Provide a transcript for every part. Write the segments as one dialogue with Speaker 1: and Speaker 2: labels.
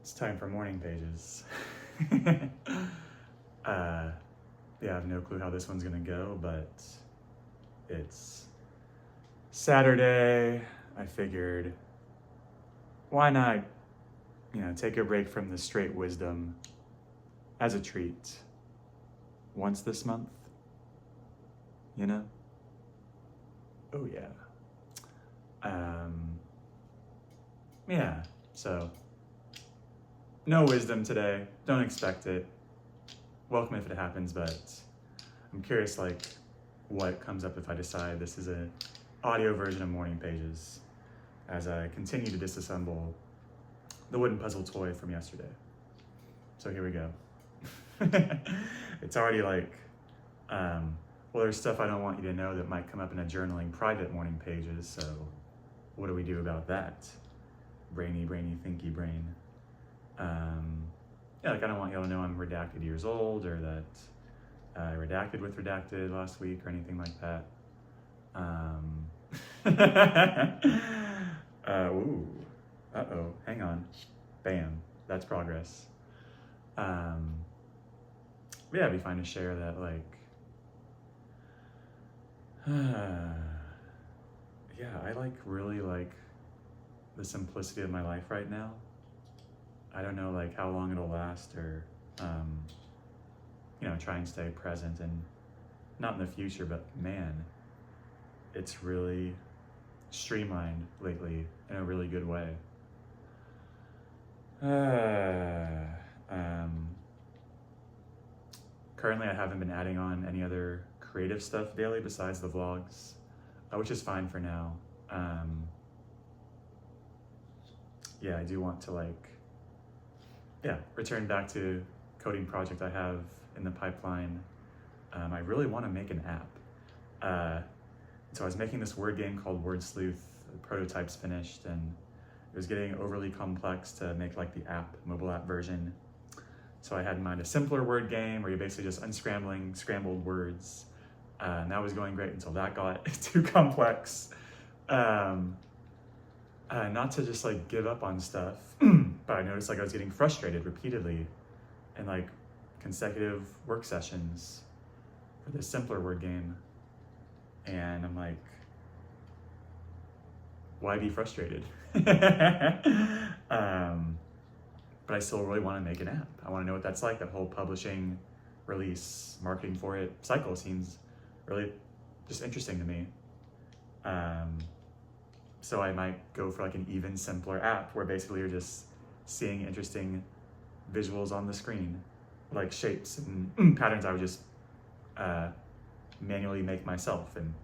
Speaker 1: It's time for morning pages. Yeah, I have no clue how this one's gonna go, but it's Saturday. I figured, why not, take a break from the straight wisdom as a treat once this month, you know? Oh yeah. Yeah, so no wisdom today. Don't expect it. Welcome if it happens, but I'm curious what comes up if I decide this is an audio version of morning pages as I continue to disassemble the wooden puzzle toy from yesterday. So here we go. It's already well, there's stuff I don't want you to know that might come up in a journaling private morning pages, so what do we do about that? Brainy, thinky brain. Yeah, I don't want y'all to know I'm redacted years old or that I redacted with redacted last week or anything like that. Ooh, uh-oh, hang on. Bam, that's progress. Yeah, it'd be fine to share that, yeah, I really like the simplicity of my life right now. I don't know how long it'll last or, try and stay present and not in the future, but man, it's really streamlined lately in a really good way. Currently I haven't been adding on any other creative stuff daily besides the vlogs, which is fine for now. Yeah, I do want to return back to coding project I have in the pipeline. I really want to make an app. So I was making this word game called Word Sleuth. The prototype's finished and it was getting overly complex to make the app, mobile app version. So I had in mind a simpler word game where you're basically just unscrambling scrambled words. And that was going great until that got too complex. Not to just give up on stuff, but I noticed I was getting frustrated repeatedly in consecutive work sessions for this simpler word game. And I'm why be frustrated? But I still really want to make an app. I want to know what that's like. That whole publishing, release, marketing for it cycle seems really just interesting to me. So I might go for an even simpler app where basically you're just seeing interesting visuals on the screen, like shapes and patterns I would just manually make myself and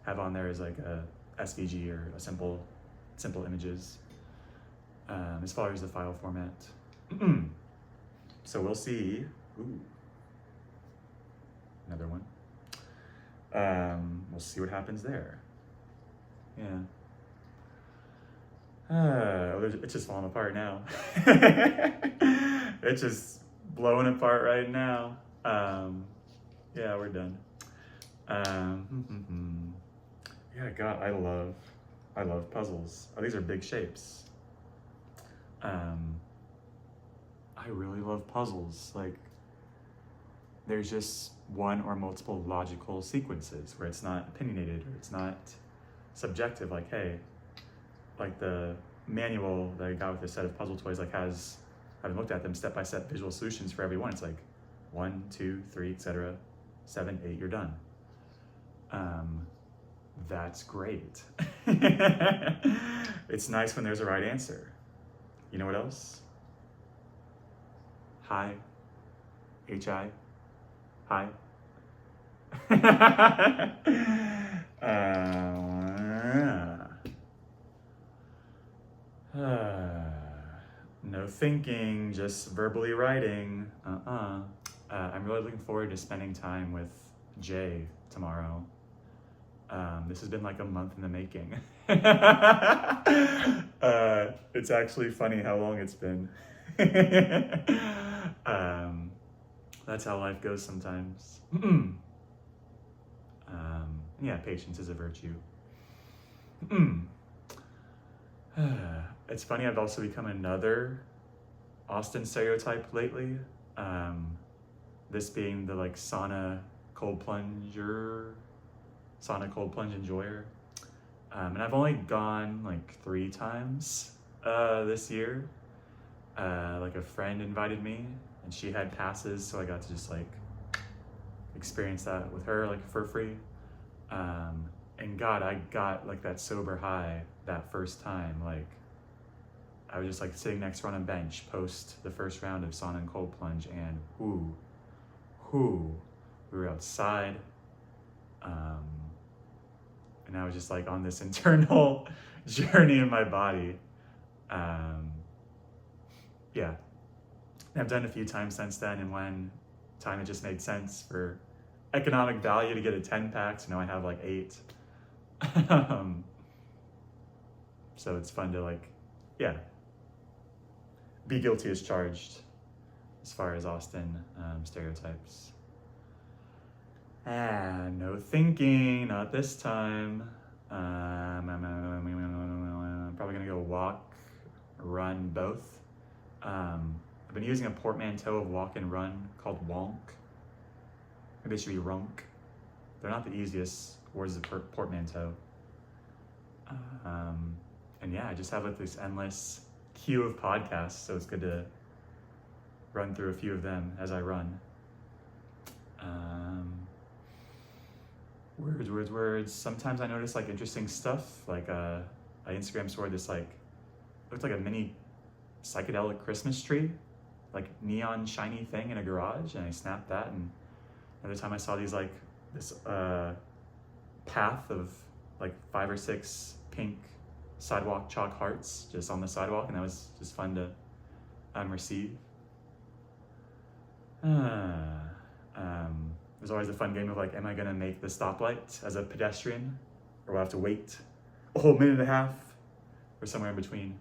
Speaker 1: have on there as a SVG or a simple images. As far as the file format. So we'll see. Ooh. Another one. We'll see what happens there. Yeah. It's just falling apart now. It's just blowing apart right now. Yeah, we're done. Yeah, God, I love puzzles. Oh, these are big shapes. I really love puzzles. There's just one or multiple logical sequences where it's not opinionated or it's not subjective. Hey, the manual that I got with a set of puzzle toys has, I haven't looked at them, step-by-step visual solutions for every one. It's 1, 2, 3, etc. 7, 8, you're done. That's great. It's nice when there's a right answer. You know what else? Hi. H-I. Hi. No thinking, just verbally writing. I'm really looking forward to spending time with Jay tomorrow. This has been a month in the making. It's actually funny how long it's been. That's how life goes sometimes. Yeah, patience is a virtue. It's funny, I've also become another Austin stereotype lately. This being the like sauna cold plunge enjoyer. And I've only gone like 3 times this year. Like a friend invited me and she had passes, so I got to just like experience that with her like for free. And God, I got like that sober high that first time. Like I was just like sitting next to her on a bench post the first round of sauna and cold plunge, and we were outside. And I was just like on this internal journey in my body. Yeah. And I've done it a few times since then, and when time it just made sense for economic value to get a 10-pack, so now I have like 8. So it's fun to like, yeah, be guilty as charged as far as Austin stereotypes. No thinking, not this time. I'm probably gonna go walk, run, both. I've been using a portmanteau of walk and run called walnk. Maybe it should be ronk. They're not the easiest words of portmanteau. And yeah, I just have like this endless queue of podcasts, so it's good to run through a few of them as I run. Words. Sometimes I notice like interesting stuff, like I Instagram stored this like, looked like a mini psychedelic Christmas tree, like neon shiny thing in a garage, and I snapped that. And another time I saw these like this path of like 5 or 6 pink sidewalk chalk hearts just on the sidewalk, and that was just fun to receive. There's always a fun game of like, am I gonna make the stoplight as a pedestrian, or will I have to wait a whole minute and a half, or somewhere in between,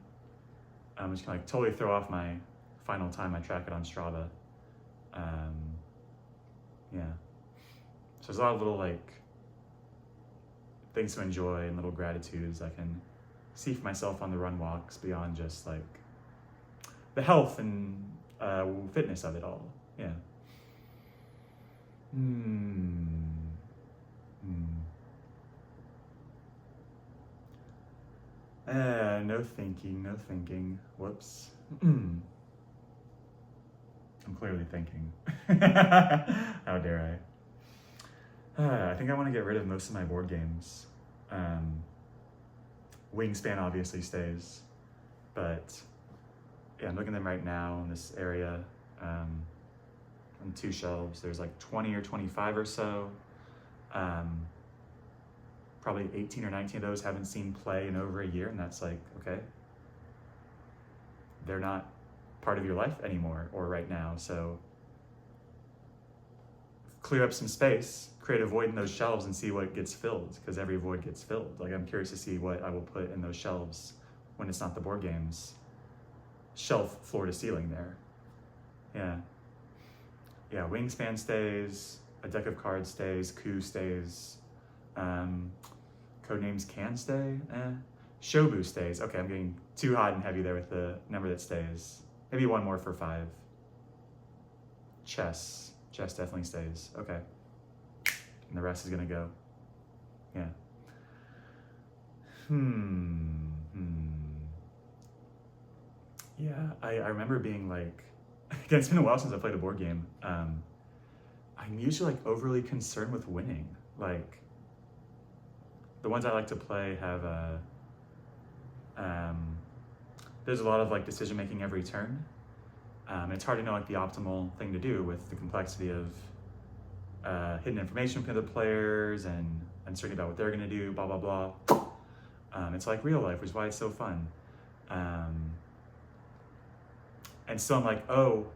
Speaker 1: which can like totally throw off my final time I track it on Strava. Yeah. So there's a lot of little like things to enjoy and little gratitudes I can see for myself on the run walks, beyond just like the health and fitness of it all. Yeah. No thinking. Whoops. I'm clearly thinking. How dare I? I think I want to get rid of most of my board games. Wingspan obviously stays, but yeah, I'm looking at them right now in this area. On 2 shelves, there's like 20 or 25 or so. Probably 18 or 19 of those haven't seen play in over a year, and that's like, okay, they're not part of your life anymore or right now, so clear up some space, create a void in those shelves, and see what gets filled, because every void gets filled. Like, I'm curious to see what I will put in those shelves when it's not the board games shelf floor to ceiling there. Yeah, Wingspan stays, a deck of cards stays, Coup stays, Codenames can stay, Shobu stays. Okay, I'm getting too hot and heavy there with the number that stays. Maybe one more for 5. Chess definitely stays. Okay, and the rest is gonna go. Yeah. Yeah, I remember being like, again, it's been a while since I played a board game. I'm usually like overly concerned with winning. Like, the ones I like to play have there's a lot of like decision making every turn. It's hard to know like the optimal thing to do with the complexity of hidden information from the players and uncertainty about what they're gonna do, blah, blah, blah. It's like real life, which is why it's so fun. And so I'm like, oh,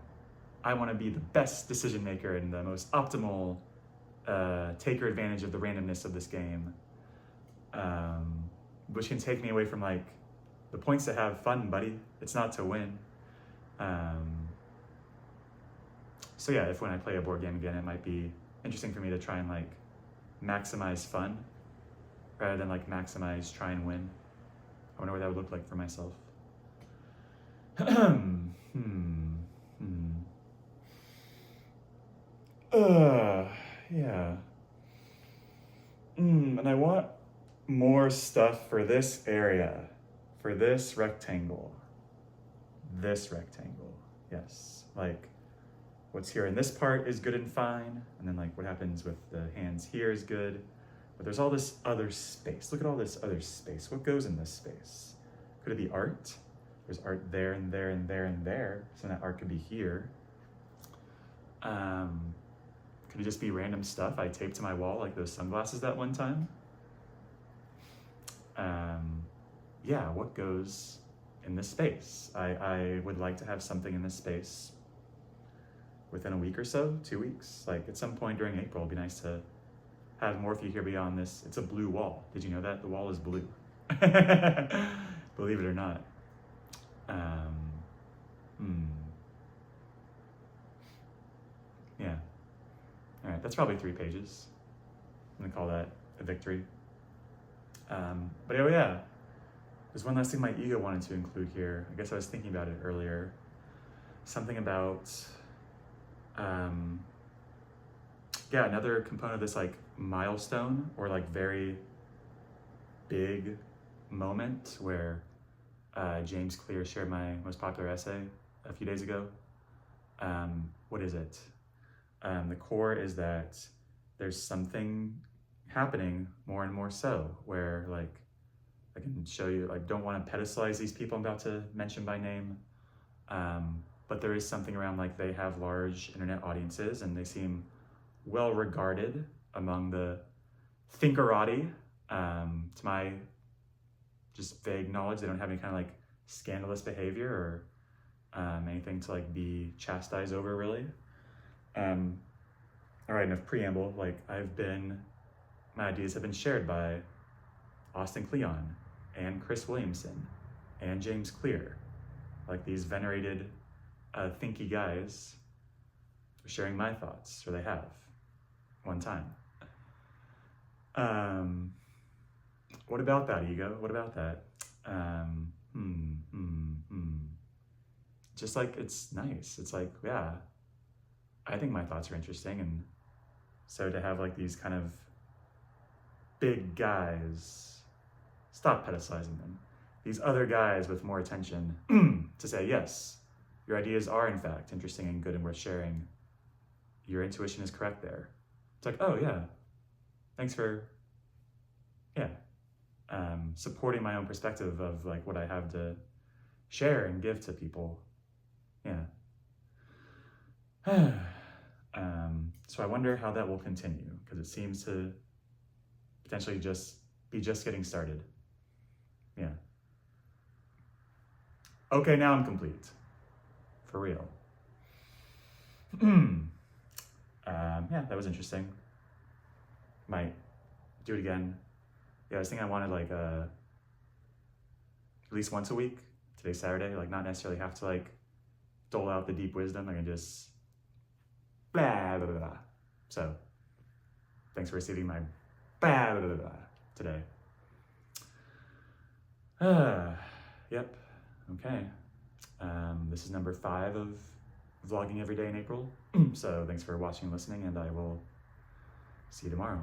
Speaker 1: I wanna be the best decision maker and the most optimal taker advantage of the randomness of this game. Which can take me away from like the points to have fun, buddy. It's not to win. So yeah, if when I play a board game again, it might be interesting for me to try and like maximize fun rather than like maximize try and win. I wonder what that would look like for myself. more stuff for this area, for this rectangle, yes. Like what's here in this part is good and fine, and then like what happens with the hands here is good, but there's all this other space. Look at all this other space. What goes in this space? Could it be art? There's art there and there and there and there, so that art could be here. Could it just be random stuff I taped to my wall, like those sunglasses that one time? Yeah, what goes in this space? I would like to have something in this space within a week or so, 2 weeks. Like at some point during April, it'd be nice to have more of you here beyond this. It's a blue wall. Did you know that? The wall is blue. Believe it or not. Yeah. All right, that's probably 3 pages. I'm gonna call that a victory. But oh yeah, there's one last thing my ego wanted to include here. I guess I was thinking about it earlier. Something about, yeah, another component of this like milestone or like very big moment where James Clear shared my most popular essay a few days ago. What is it? The core is that there's something happening more and more so where like I can show you, like don't want to pedestalize these people I'm about to mention by name, but there is something around like they have large internet audiences and they seem well regarded among the thinkerati. To my just vague knowledge, they don't have any kind of like scandalous behavior or anything to like be chastised over really. All right, enough preamble. Like my ideas have been shared by Austin Kleon and Chris Williamson and James Clear, like these venerated thinky guys sharing my thoughts, or they have one time. What about that, ego? What about that? Just like, it's nice. It's like, yeah, I think my thoughts are interesting. And so to have like these kind of big guys, stop pedestalizing them, these other guys with more attention to say, yes, your ideas are in fact interesting and good and worth sharing. Your intuition is correct there. It's like, oh yeah, thanks for, yeah, supporting my own perspective of like what I have to share and give to people. Yeah. So I wonder how that will continue, because it seems to potentially be just getting started. Yeah. Okay, now I'm complete. For real. Yeah, that was interesting. Might do it again. Yeah, I was thinking I wanted like at least once a week. Today's Saturday, like not necessarily have to like dole out the deep wisdom. I can just blah, blah, blah, blah. So, thanks for receiving my blah, blah, blah, blah today. Yep, okay. This is number 5 of vlogging every day in April. So thanks for watching and listening, and I will see you tomorrow.